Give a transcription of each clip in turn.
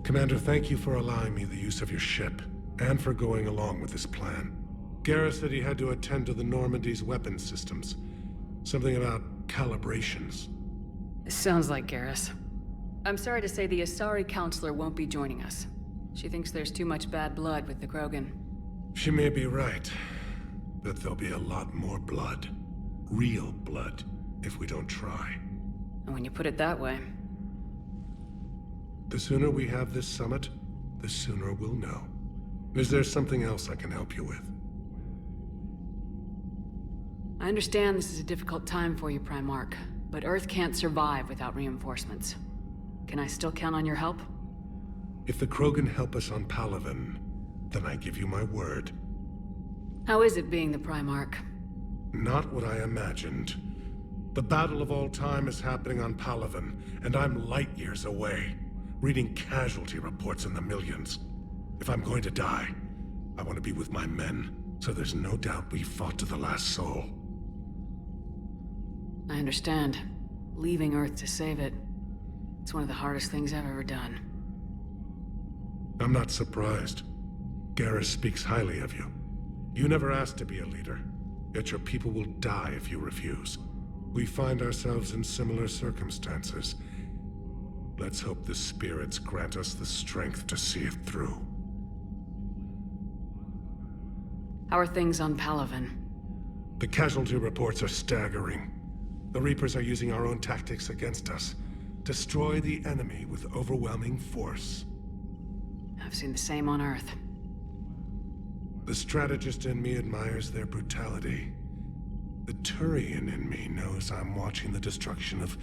Commander, thank you for allowing me the use of your ship, and for going along with this plan. Garrus said he had to attend to the Normandy's weapons systems. Something about calibrations. Sounds like Garrus. I'm sorry to say the Asari Counselor won't be joining us. She thinks there's too much bad blood with the Krogan. She may be right, but there'll be a lot more blood. Real blood, if we don't try. And when you put it that way... The sooner we have this summit, the sooner we'll know. Is there something else I can help you with? I understand this is a difficult time for you, Primarch, but Earth can't survive without reinforcements. Can I still count on your help? If the Krogan help us on Palaven, then I give you my word. How is it being the Primarch? Not what I imagined. The battle of all time is happening on Palaven, and I'm light years away, reading casualty reports in the millions. If I'm going to die, I want to be with my men, so there's no doubt we fought to the last soul. I understand. Leaving Earth to save it. It's one of the hardest things I've ever done. I'm not surprised. Garrus speaks highly of you. You never asked to be a leader, yet your people will die if you refuse. We find ourselves in similar circumstances. Let's hope the spirits grant us the strength to see it through. How are things on Palaven? The casualty reports are staggering. The Reapers are using our own tactics against us. Destroy the enemy with overwhelming force. I've seen the same on Earth. The strategist in me admires their brutality. The Turian in me knows I'm watching the destruction of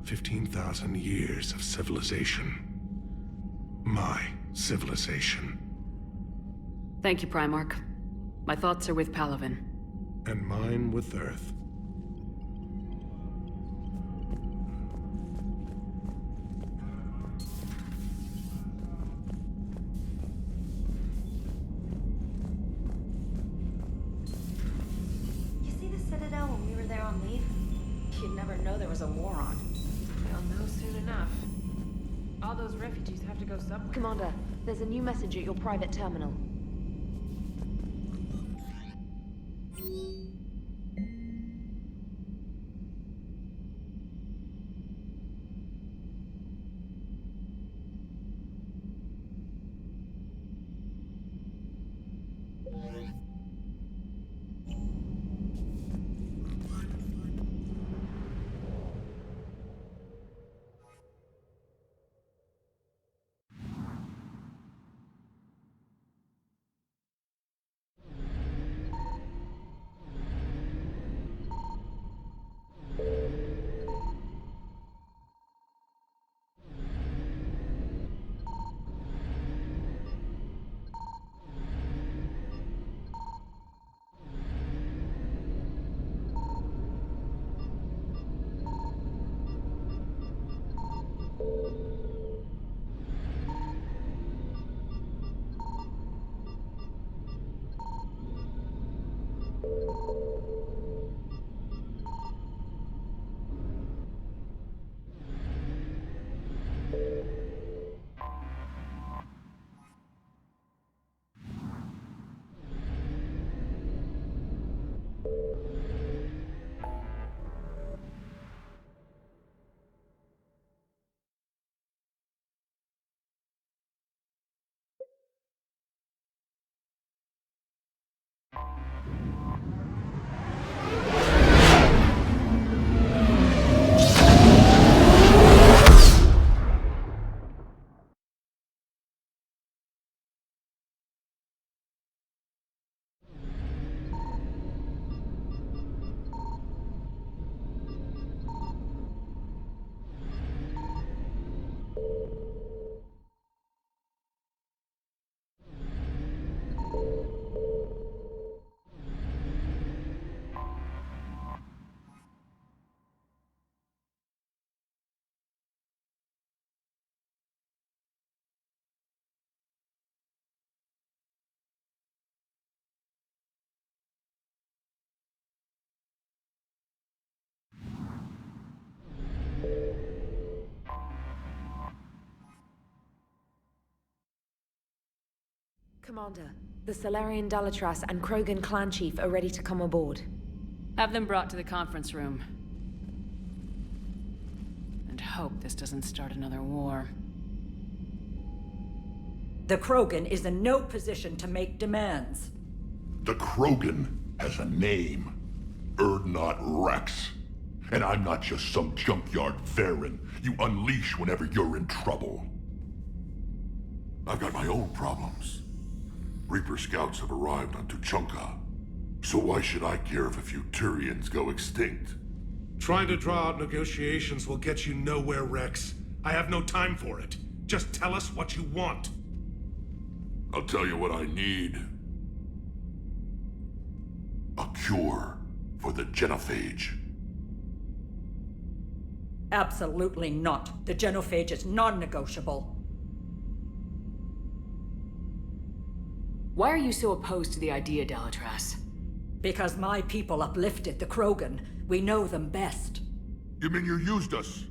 15,000 years of civilization. My civilization. Thank you, Primarch. My thoughts are with Palaven. And mine with Earth. You see the Citadel when we were there on leave? You'd never know there was a war on. They'll know soon enough. All those refugees have to go somewhere. Commander, there's a new message at your private terminal. Commander. The Salarian Dalatras and Krogan clan chief are ready to come aboard. Have them brought to the conference room. And hope this doesn't start another war. The Krogan is in no position to make demands. The Krogan has a name. Erdnot Rex. And I'm not just some junkyard Varen you unleash whenever you're in trouble. I've got my own problems. Reaper scouts have arrived on Tuchanka. So why should I care if a few Turians go extinct? Trying to draw out negotiations will get you nowhere, Rex. I have no time for it. Just tell us what you want. I'll tell you what I need. A cure for the genophage. Absolutely not. The genophage is non-negotiable. Why are you so opposed to the idea, Dalatras? Because my people uplifted the Krogan. We know them best. You mean you used us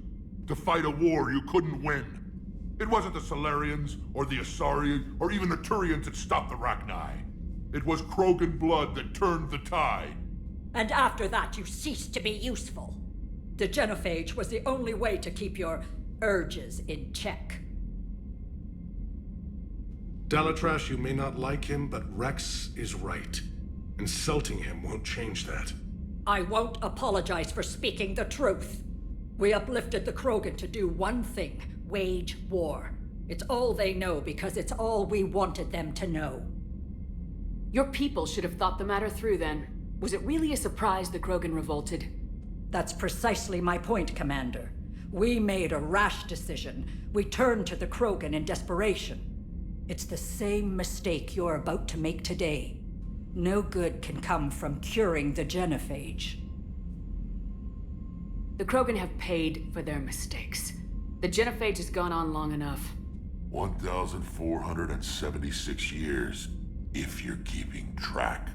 to fight a war you couldn't win? It wasn't the Salarians, or the Asari, or even the Turians that stopped the Rachni. It was Krogan blood that turned the tide. And after that, you ceased to be useful. The genophage was the only way to keep your urges in check. Dalatras, you may not like him, but Rex is right. Insulting him won't change that. I won't apologize for speaking the truth. We uplifted the Krogan to do one thing: wage war. It's all they know because it's all we wanted them to know. Your people should have thought the matter through then. Was it really a surprise the Krogan revolted? That's precisely my point, Commander. We made a rash decision. We turned to the Krogan in desperation. It's the same mistake you're about to make today. No good can come from curing the genophage. The Krogan have paid for their mistakes. The genophage has gone on long enough. 1,476 years, if you're keeping track.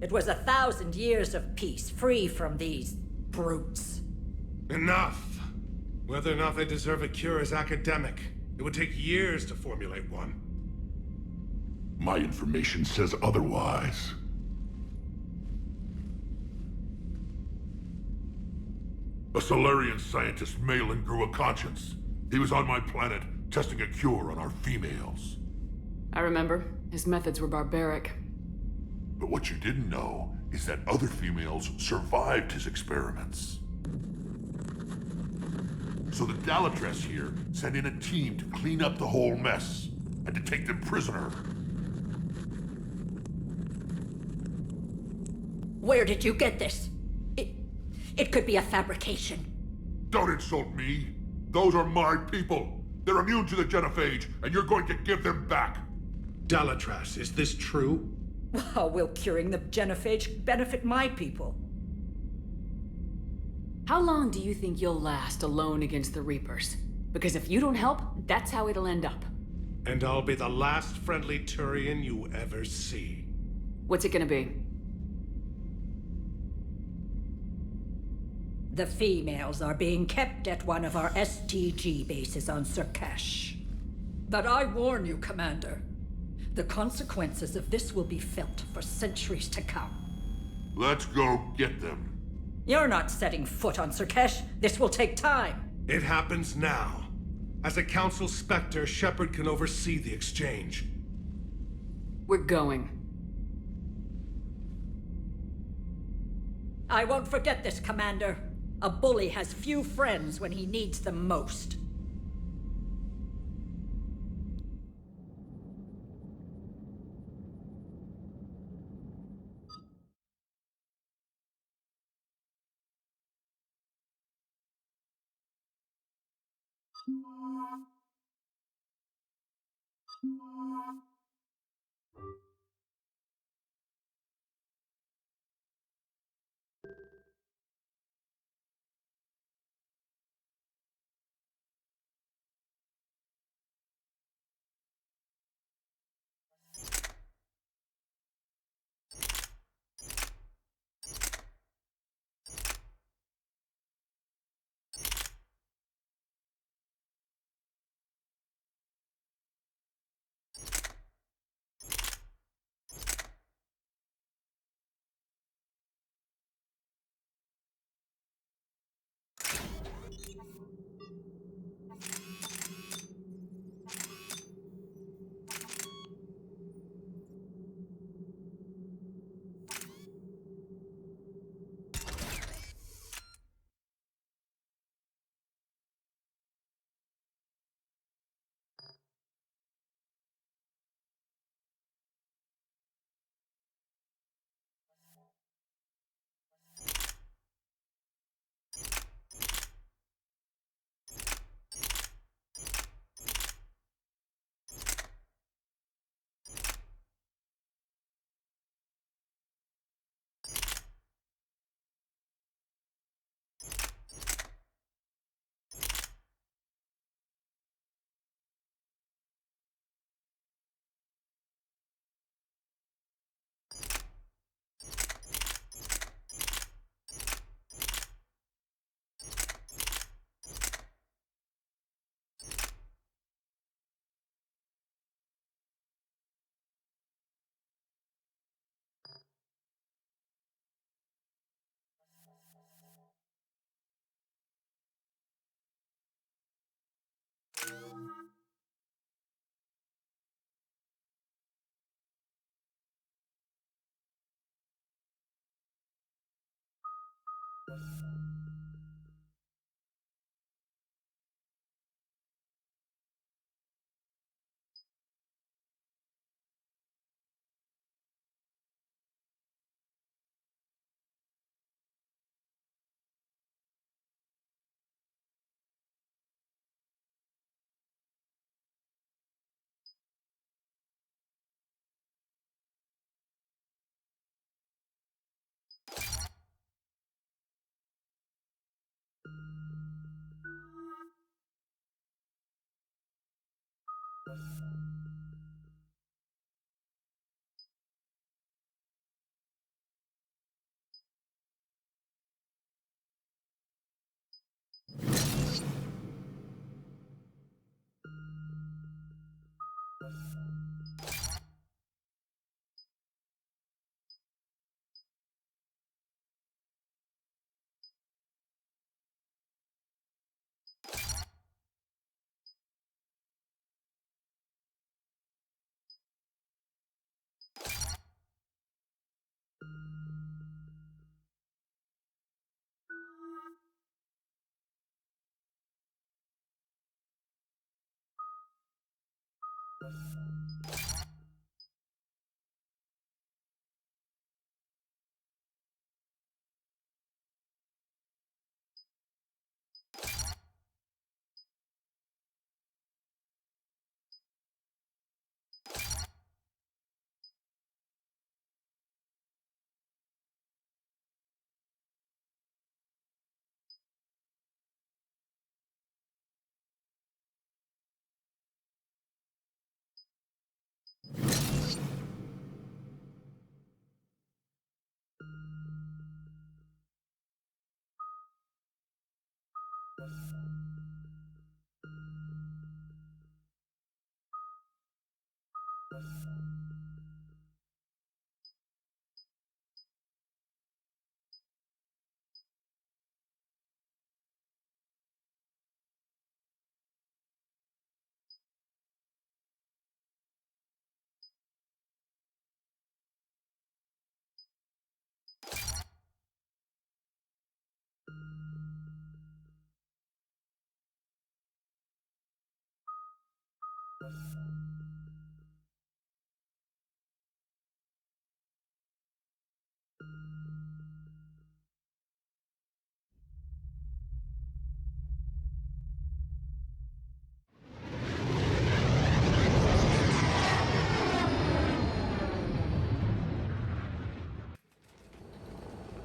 It was 1,000 years of peace, free from these brutes. Enough! Whether or not they deserve a cure is academic. It would take years to formulate one. My information says otherwise. A Solarian scientist, Malin, grew a conscience. He was on my planet, testing a cure on our females. I remember. His methods were barbaric. But what you didn't know is that other females survived his experiments. So the Dalatras here sent in a team to clean up the whole mess, and to take them prisoner. Where did you get this? It could be a fabrication. Don't insult me. Those are my people. They're immune to the genophage, and you're going to give them back. Dalatras, is this true? How will curing the genophage benefit my people? How long do you think you'll last alone against the Reapers? Because if you don't help, that's how it'll end up. And I'll be the last friendly Turian you ever see. What's it gonna be? The females are being kept at one of our STG bases on Surkesh. But I warn you, Commander. The consequences of this will be felt for centuries to come. Let's go get them. You're not setting foot on Surkesh. This will take time. It happens now. As a Council Spectre, Shepard can oversee the exchange. We're going. I won't forget this, Commander. A bully has few friends when he needs them most.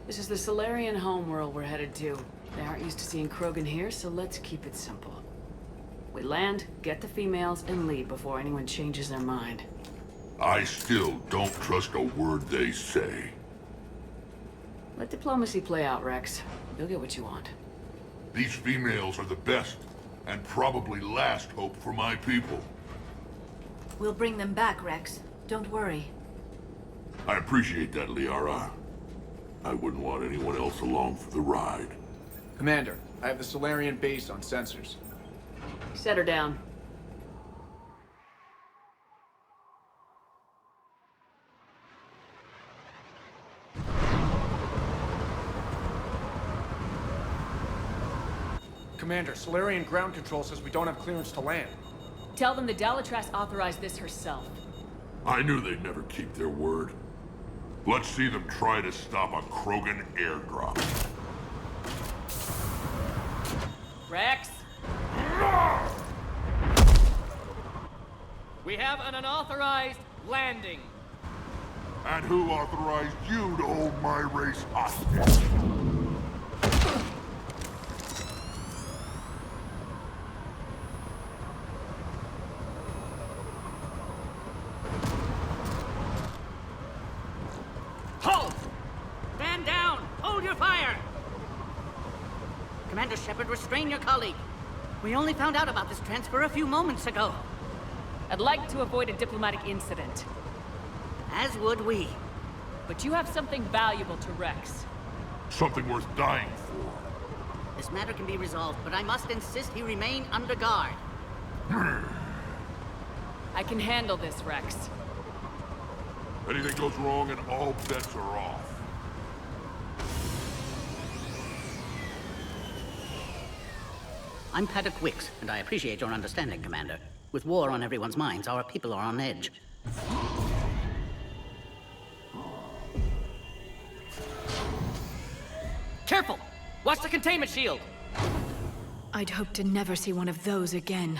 This is the Solarian homeworld we're headed to. They aren't used to seeing Krogan here, so let's keep it simple. We land, get the females, and leave before anyone changes their mind. I still don't trust a word they say. Let diplomacy play out, Rex. You'll get what you want. These females are the best, and probably last hope for my people. We'll bring them back, Rex. Don't worry. I appreciate that, Liara. I wouldn't want anyone else along for the ride. Commander, I have the Solarian base on sensors. Set her down. Commander, Solarian ground control says we don't have clearance to land. Tell them the Dalatrass authorized this herself. I knew they'd never keep their word. Let's see them try to stop a Krogan airdrop. Rex? We have an unauthorized landing. And who authorized you to hold my race hostage? Halt! Stand down! Hold your fire! Commander Shepard, restrain your colleague. We only found out about this transfer a few moments ago. I'd like to avoid a diplomatic incident. As would we. But you have something valuable to Rex. Something worth dying for. This matter can be resolved, but I must insist he remain under guard. I can handle this, Rex. Anything goes wrong and all bets are off. I'm Paddock Wicks, and I appreciate your understanding, Commander. With war on everyone's minds, our people are on edge. Careful! Watch the containment shield! I'd hope to never see one of those again.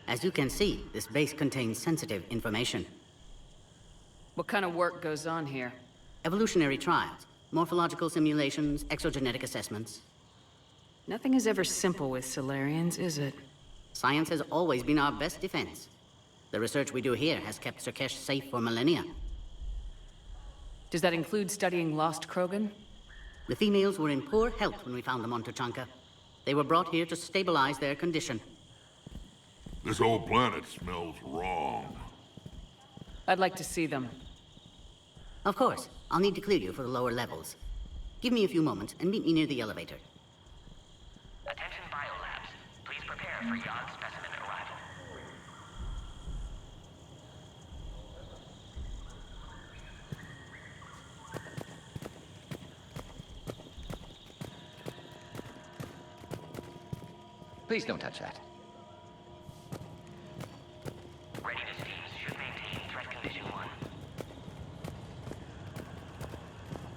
As you can see, this base contains sensitive information. What kind of work goes on here? Evolutionary trials, morphological simulations, exogenetic assessments. Nothing is ever simple with Solarians, is it? Science has always been our best defense. The research we do here has kept Surkesh safe for millennia. Does that include studying lost Krogan? The females were in poor health when we found them on Tuchanka. They were brought here to stabilize their condition. This whole planet smells wrong. I'd like to see them. Of course. I'll need to clear you for the lower levels. Give me a few moments and meet me near the elevator. Attention biolabs. Please prepare for Yod specimen arrival. Please don't touch that. Readiness teams should maintain threat condition 1.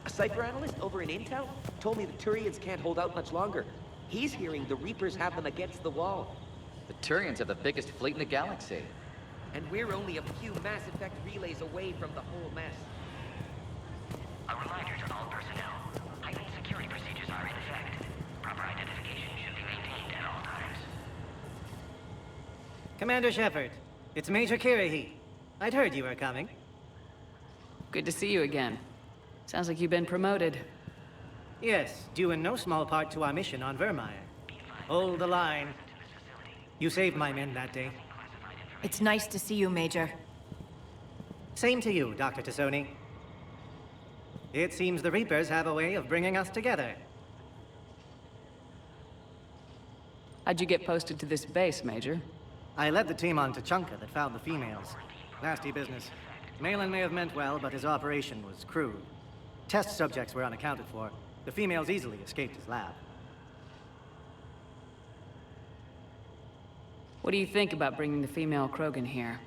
A cipher analyst over in Intel told me the Turians can't hold out much longer. He's hearing the Reapers have them against the wall. The Turians have the biggest fleet in the galaxy. And we're only a few Mass Effect relays away from the whole mess. A reminder to all personnel. Heightened security procedures are in effect. Proper identification should be maintained at all times. Commander Shepard, it's Major Kirahi. I'd heard you were coming. Good to see you again. Sounds like you've been promoted. Yes, due in no small part to our mission on Vermeer. Hold the line. You saved my men that day. It's nice to see you, Major. Same to you, Dr. Tassoni. It seems the Reapers have a way of bringing us together. How'd you get posted to this base, Major? I led the team on Tuchanka that found the females. Nasty business. Malin may have meant well, but his operation was crude. Test subjects were unaccounted for. The females easily escaped his lab. What do you think about bringing the female Krogan here?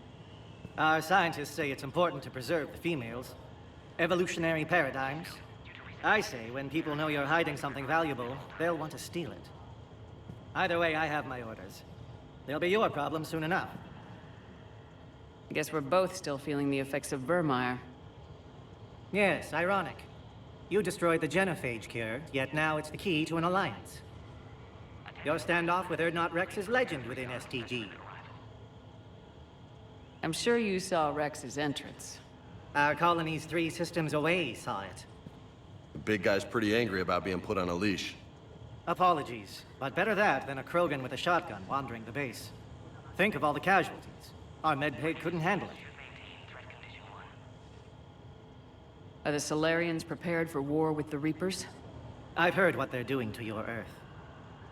Our scientists say it's important to preserve the females. Evolutionary paradigms. I say when people know you're hiding something valuable, they'll want to steal it. Either way, I have my orders. They'll be your problem soon enough. I guess we're both still feeling the effects of Vermeer. Yes, ironic. You destroyed the genophage cure, yet now it's the key to an alliance. Your standoff with Urdnot Rex is legend within STG. I'm sure you saw Rex's entrance. Our colony's 3 systems away saw it. The big guy's pretty angry about being put on a leash. Apologies, but better that than a Krogan with a shotgun wandering the base. Think of all the casualties. Our medbay couldn't handle it. Are the Solarians prepared for war with the Reapers? I've heard what they're doing to your Earth.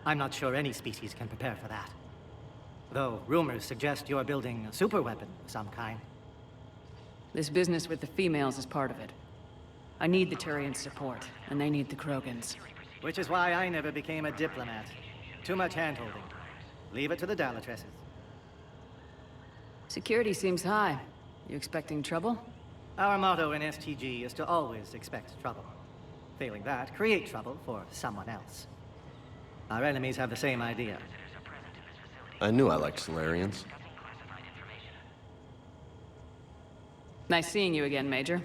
I'm not sure any species can prepare for that. Though rumors suggest you're building a superweapon of some kind. This business with the females is part of it. I need the Turians' support, and they need the Krogans. Which is why I never became a diplomat. Too much hand-holding. Leave it to the Dalatresses. Security seems high. You expecting trouble? Our motto in STG is to always expect trouble. Failing that, create trouble for someone else. Our enemies have the same idea. I knew I liked Solarians. Nice seeing you again, Major.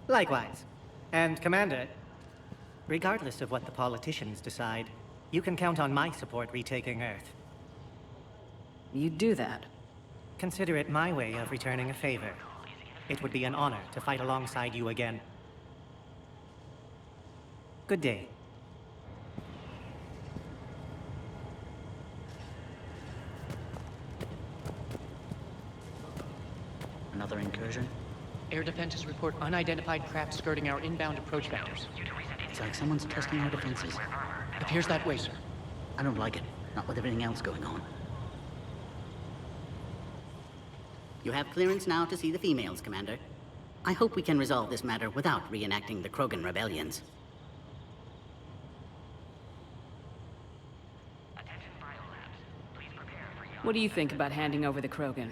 Likewise. And Commander, regardless of what the politicians decide, you can count on my support retaking Earth. You'd do that? Consider it my way of returning a favor. It would be an honor to fight alongside you again. Good day. Another incursion? Air defenses report unidentified craft skirting our inbound approach vectors. It's like someone's testing our defenses. Appears that way, sir. I don't like it. Not with everything else going on. You have clearance now to see the females, Commander. I hope we can resolve this matter without reenacting the Krogan rebellions. Attention biolabs. What do you think about handing over the Krogan?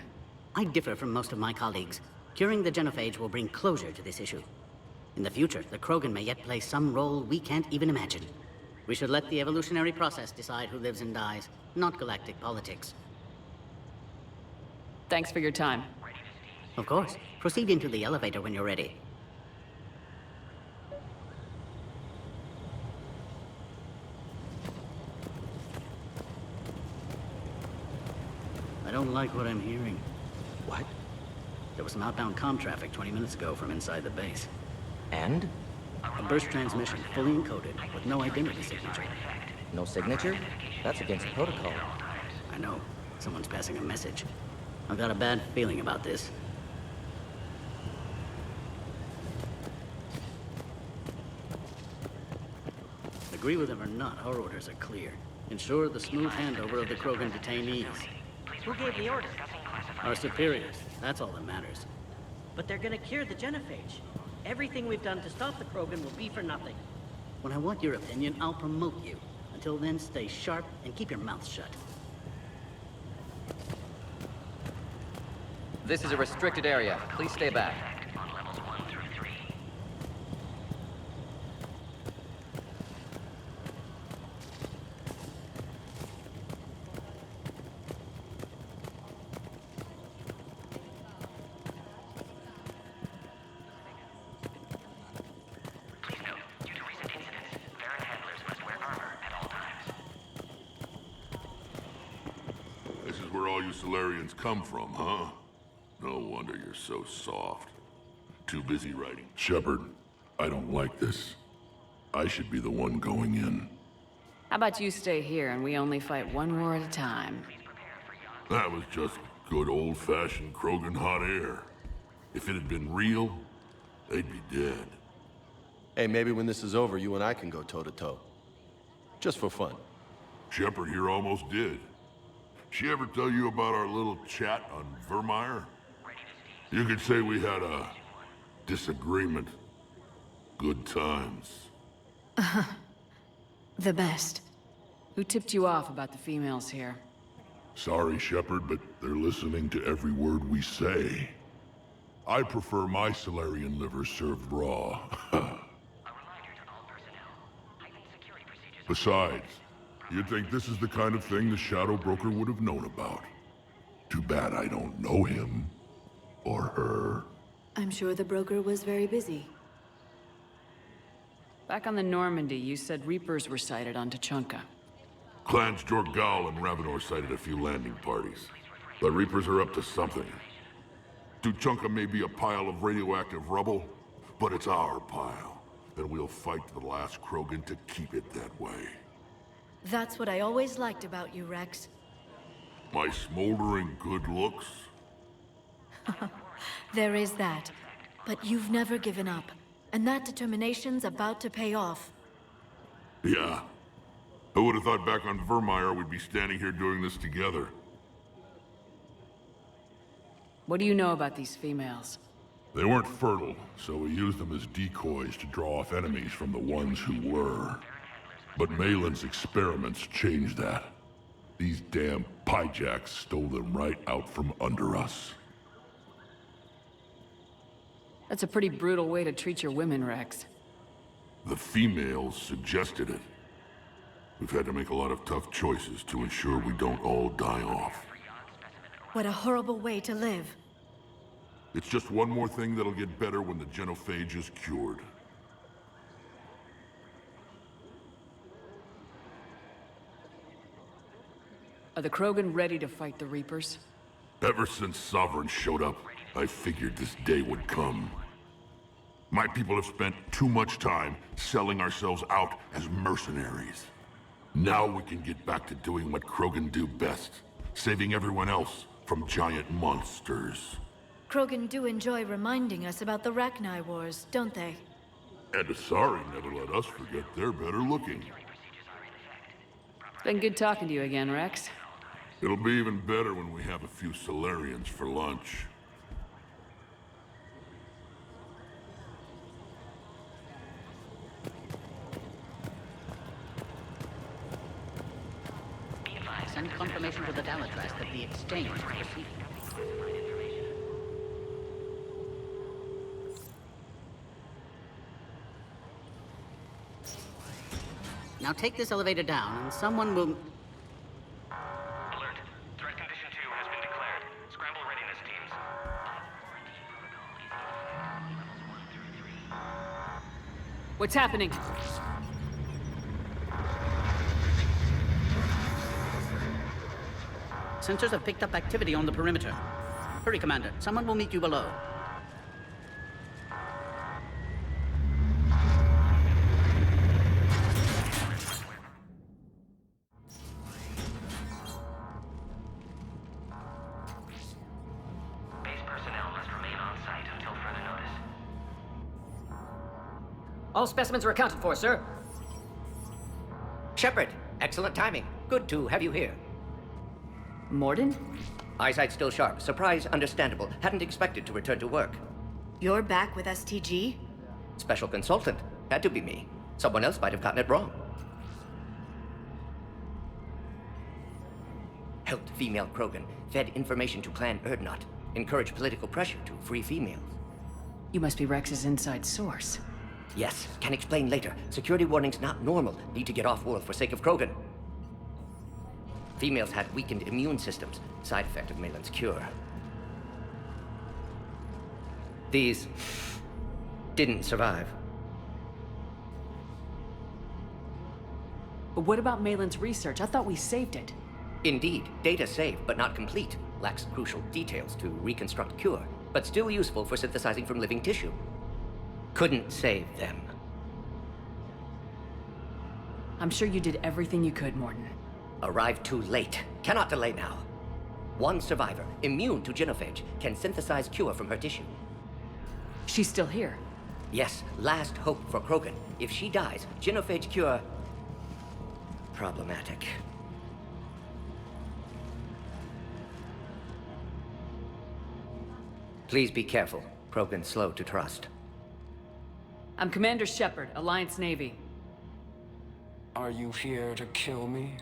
I differ from most of my colleagues. Curing the genophage will bring closure to this issue. In the future, the Krogan may yet play some role we can't even imagine. We should let the evolutionary process decide who lives and dies, not galactic politics. Thanks for your time. Of course. Proceed into the elevator when you're ready. I don't like what I'm hearing. What? There was some outbound comm traffic 20 minutes ago from inside the base. And? A burst transmission, fully encoded, with no identity signature. No signature? That's against protocol. I know. Someone's passing a message. I've got a bad feeling about this. Agree with them or not, our orders are clear. Ensure the smooth handover of the Krogan detainees. Who gave the order? Our superiors. That's all that matters. But they're gonna cure the genophage. Everything we've done to stop the Krogan will be for nothing. When I want your opinion, I'll promote you. Until then, stay sharp and keep your mouth shut. This is a restricted area. Please stay back. This is where all you Solarians come from, huh? No wonder you're so soft. Too busy writing. Shepard, I don't like this. I should be the one going in. How about you stay here and we only fight one war at a time? That was just good old-fashioned Krogan hot air. If it had been real, they'd be dead. Hey, maybe when this is over, you and I can go toe-to-toe. Just for fun. Shepard here almost did. She ever tell you about our little chat on Vermeer? You could say we had a disagreement. Good times. The best. Who tipped you off about the females here? Sorry, Shepard, but they're listening to every word we say. I prefer my Solarian liver served raw. Besides, you'd think this is the kind of thing the Shadow Broker would have known about. Too bad I don't know him. Or her. I'm sure the broker was very busy. Back on the Normandy, you said Reapers were sighted on Tuchanka. Clans Jorgal and Ravenor sighted a few landing parties. The Reapers are up to something. Tuchanka may be a pile of radioactive rubble, but it's our pile. And we'll fight to the last Krogan to keep it that way. That's what I always liked about you, Rex. My smoldering good looks? There is that. But you've never given up. And that determination's about to pay off. Yeah. Who would have thought back on Vermeer we'd be standing here doing this together? What do you know about these females? They weren't fertile, so we used them as decoys to draw off enemies from the ones who were. But Malin's experiments changed that. These damn pyjacks stole them right out from under us. That's a pretty brutal way to treat your women, Rex. The females suggested it. We've had to make a lot of tough choices to ensure we don't all die off. What a horrible way to live. It's just one more thing that'll get better when the genophage is cured. Are the Krogan ready to fight the Reapers? Ever since Sovereign showed up, I figured this day would come. My people have spent too much time selling ourselves out as mercenaries. Now we can get back to doing what Krogan do best, saving everyone else from giant monsters. Krogan do enjoy reminding us about the Rachni Wars, don't they? And Asari never let us forget they're better looking. It's been good talking to you again, Rex. It'll be even better when we have a few Solarians for lunch. send confirmation to the Dalitras that the exchange is proceeding. Now take this elevator down, and someone will... Alert. Threat condition 2 has been declared. Scramble readiness teams. What's happening? Sensors have picked up activity on the perimeter. Hurry, Commander. Someone will meet you below. Base personnel must remain on site until further notice. All specimens are accounted for, sir. Shepard, excellent timing. Good to have you here. Morden? Eyesight still sharp. Surprise understandable. Hadn't expected to return to work. You're back with STG? Special consultant. Had to be me. Someone else might have gotten it wrong. Helped female Krogan. Fed information to Clan Erdnot. Encouraged political pressure to free females. You must be Rex's inside source. Yes, can explain later. Security warnings not normal. Need to get off-world for sake of Krogan. Females had weakened immune systems. Side effect of Malin's cure. These didn't survive. But what about Malin's research? I thought we saved it. Indeed, data saved, but not complete. Lacks crucial details to reconstruct cure, but still useful for synthesizing from living tissue. Couldn't save them. I'm sure you did everything you could, Morden. Arrived too late. Cannot delay now. One survivor, immune to genophage, can synthesize cure from her tissue. She's still here. Yes, last hope for Krogan. If she dies, genophage cure... problematic. Please be careful. Krogan's slow to trust. I'm Commander Shepard, Alliance Navy. Are you here to kill me?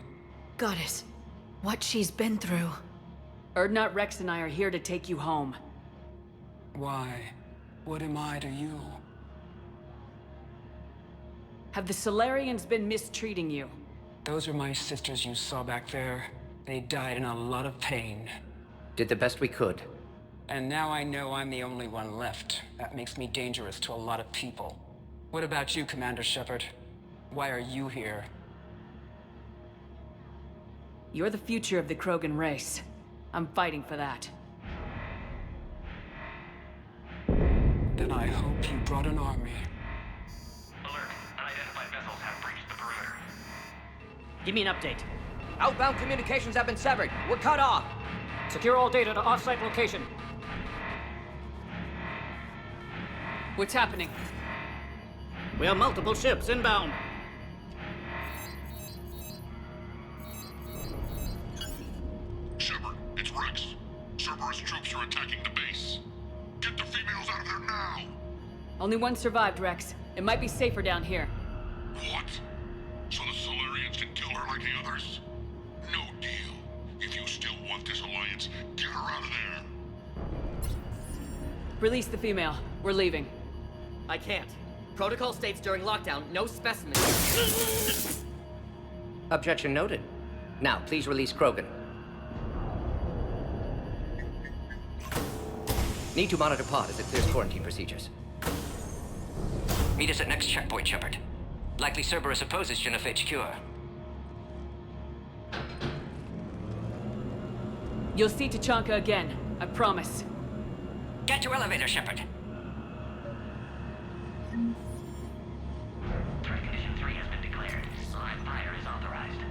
Goddess, what she's been through. Erdnot, Rex, and I are here to take you home. Why? What am I to you? Have the Solarians been mistreating you? Those are my sisters you saw back there. They died in a lot of pain. Did the best we could. And now I know I'm the only one left. That makes me dangerous to a lot of people. What about you, Commander Shepard? Why are you here? You're the future of the Krogan race. I'm fighting for that. Then I hope you brought an army. Alert. Unidentified vessels have breached the perimeter. Give me an update. Outbound communications have been severed. We're cut off. Secure all data to off-site location. What's happening? We have multiple ships inbound. Shepard, it's Rex. Cerberus troops are attacking the base. Get the females out of there now! Only one survived, Rex. It might be safer down here. What? So the Solarians can kill her like the others? No deal. If you still want this alliance, get her out of there. Release the female. We're leaving. I can't. Protocol states during lockdown, no specimens. Objection noted. Now, please release Krogan. Need to monitor pod as it clears quarantine procedures. Meet us at next checkpoint, Shepard. Likely Cerberus opposes genophage cure. You'll see Tachanka again. I promise. Get to elevator, Shepard. Threat condition 3 has been declared. Live fire is authorized.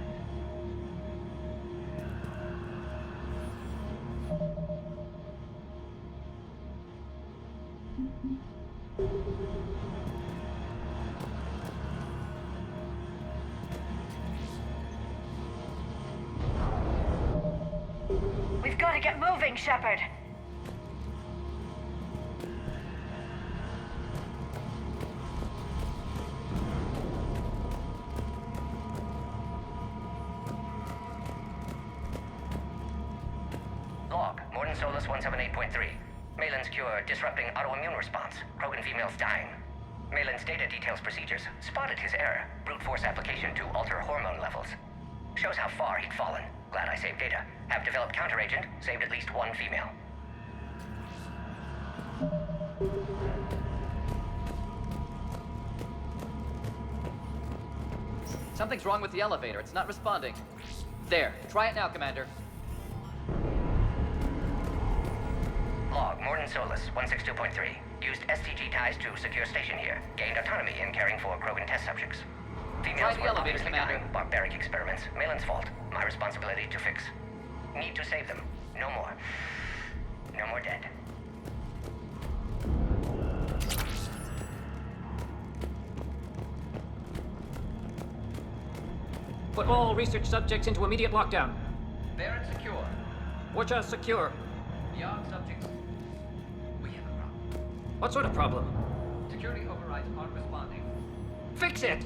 We've got to get moving, Shepard. Solus 178.3. Malin's cure disrupting autoimmune response. Krogan females dying. Malin's data details procedures. Spotted his error. Brute force application to alter hormone levels. Shows how far he'd fallen. Glad I saved data. Have developed counteragent. Saved at least one female. Something's wrong with the elevator. It's not responding. There. Try it now, Commander. Log, Morton Solus, 162.3. Used STG ties to secure station here. Gained autonomy in caring for Krogan test subjects. Females the were elevator, obviously Commander. dying. Barbaric experiments. Malin's fault. My responsibility to fix. Need to save them. No more. No more dead. Put all research subjects into immediate lockdown. Barrett secure. Watcher secure. Beyond subjects. We have a problem. What sort of problem? Security overrides aren't responding. Fix it!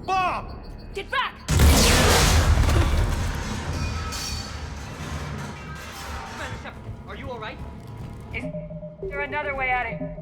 Bob! Get back! Commander Shepard, are you alright? Is there another way out of here?